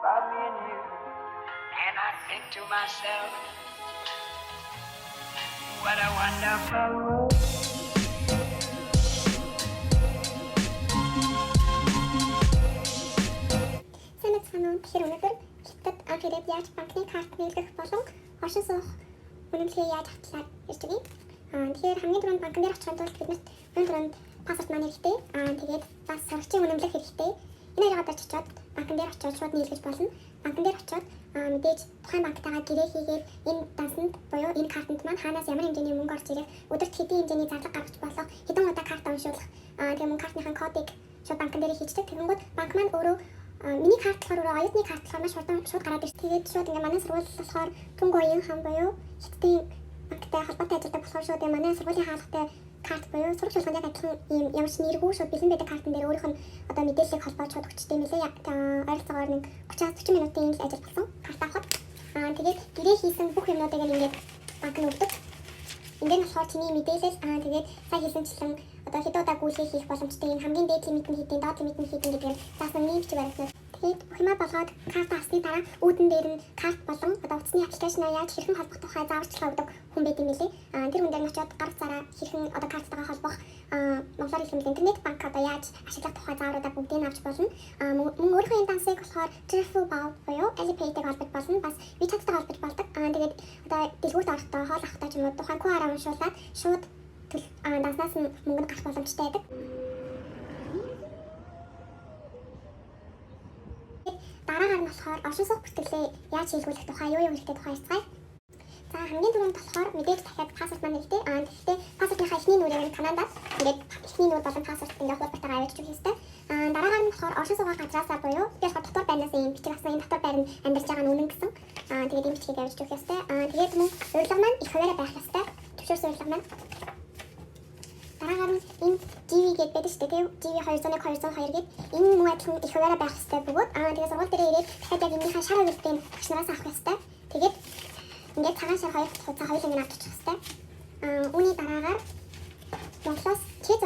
about me and you. And I think to myself, what a wonderful world. Сайн байна уу? Тэгэхээр өнөөдөр хятад анх ирээд яаж банкны карт нийлэх болон оршин суух үнэмлэхээ яаж хавтлаар ярьж өгье. Тэгэхээр хамгийн түрүүнд банкн дээр очихын тулд биднэрт өнөөдөр паспорт маань хэрэгтэй. Тэгээд бас сурагчийн үнэмлэх хэрэгтэй. Энэ хоёроо дарж очиод банкн дээр очиод шууд нийлгэж болно. Банкн дээр очиод мэдээж тухайн банктайгаа гэрээ хийгээд энэ дансанд буюу энэ картанд маань хаанаас ямар хэмжээний мөнгө орж ирэх, өдөрт хэдийн хэмжээний зарлага гаргаж болох, хэдэн удаа карт уншуулах, тэгээд мөнгө картныхаа кодыг шууд банкн дээр хийчихдэг. Тэгэнгүүт банк маань өөрөө миний карт болохоор оюутны карт болохоор маш хурдан шууд гараад ирж. Тэгээд шууд ингээ манай сургууль болохоор Түнг уян хан буюу хятадын банктай холбоотой ажилладаг болохоор шууд манай сургуулийн хаалгатай карт буюу сурах шалганд адилхан ийм ямар ч нэргүй шууд бэлэн байдаг картн дээр өөрийнх нь одоо мэдээллийг холбоож шууд өгчтэй мэлээ. Ойролцоогоор нэг 30-40 минутын л ажил болсон карт авахд. Тэгээд гэрээ хийсэн бүх юмнуудыг ингээд банк нь өгдөг. Энд нь болохоор чиний мэдээлэл тэгээд сая хэлсэнчлэн одоо хэд удаа гүйлгээ хийх боломжтой юм хамгийн дээд лимит нь хэдийн доод лимит нь хэдийн гэдэг нь заасан нэг бичиг баригдана. Тэгээд бүх юмаа болгоод карт авсны дараа үүдэн дээр нь карт болон одоо утасны аппликейшнаа яаж хэрхэн холбох тухай зааварчилгаа өгдөг хүн байт юм билээ. Тэр хүн дээр нь очиод гар утсаараа хэрхэн одоо карттайгаа холбох монголоор хэлбэл интернет банк одоо яаж ашиглах тухай заавруудаа бүгдийг авч болно. Мөн өөрийнхөө энэ дансыг болохоор Trifle буюу Alipay-тэй холбож болно. Бас WeChat-тай холбож болдог. Тэгээд одоо дэлгүүрт орохдоо хоол авахдаа ч юм уу тухайн QR-аа уншуулад шууд данснаас нь мөнгө гарах боломжтой байдаг. Дараагаар нь болохоор оршин суух бүртгэлээ яаж хийлгүүлэх тухай юу хэрэгтэй тухай ярьцгаая. За хамгийн түрүүнд болохоор мэдээж дахиад паспорт маань хэрэгтэй. Тэгэхдээ паспортынхаа эхний нүрээр нь Канадад ингээд эхний нүр болон паспорт ингээд хуулбартаа аваад өгөх ёстой. Дараагаар нь болохоор оршин суух газраасаа буюу би болохоор дотор байрнаас ийм бичиг авсан энэ дотор байранд амьдарч байгаа нь үнэн гэсэн. Тэгээд ийм бичгийг аваад өгөх ёстой. Тэгээд мөн урилга маань их хуваараа байх ёстой. Төвшөрсөн урилга маань. Дараагаар нь энэ GV гэдэг байдаг шүү дээ. GV 201 202 гэдэг энэ мөн адилхан их хуваараа байх ёстой бөгөөд тэгээд сургууль дээр ирээд дахиад яг энэхээ шар хувилбарыг багш нараас авах ёстой. Тэгээд ингээд цагаан шар хоёр хугацаа хоёулаа авч очих ёстой. Үүний дараагаар Монголоос C6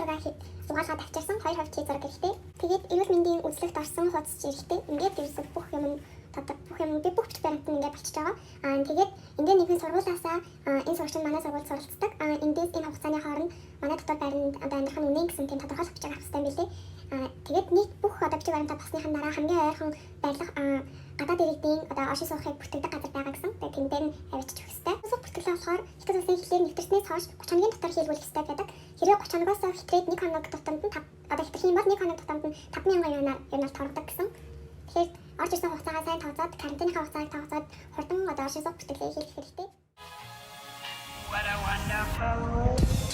угаалгаа тавьчихсан 2% C6 хэрэгтэй. Тэгээд эрүүл мэндийн үзлэгт орсон хуудас хэрэгтэй. Ингээд ерөөсөө бүх юм би бүх бичиг баримт нь ингээд болчихж байгаа. Тэгээд ингээд нэгэн сургуулиасаа энэ сурагч нь манай сургуульд суралцдаг. Эндээс энэ хугацааны хооронд манай дотор байранд одоо амьдрах нь үнэн гэсэн тийм тодорхойлох бичиг авах хэрэгтэй юм билээ. Тэгээд нийт бүх одоо бичиг баримтаа басныхаа дараа хамгийн ойрхон байрлах гадаад иргэдийн одоо оршин суухыг бүртгэдэг газар байгаа гэсэн. Тэгээд тэн дээр нь авчиж өгөх хэрэгтэй. Суух бүртгэлээ болохоор хятад улсын хэлээр нэвтэрснээс хойш 30 хоногийн дотор хийлгүүлэх хэрэгтэй байдаг. Хэрвээ 30 хоногоос хэтрээд 1 хоног тутамд нь одоо хэтрэх юм бол 1 хоног тутамд нь 5,000 юунаар торгодог гэсэн. Тэгэхээр орж ирсэн хугацаагаа сайн тооцоод карантиныхаа хугацааг тооцоод хурдан одоо оршин суух бүртгэлээ хийх хэрэгтэй. What a wonderful world.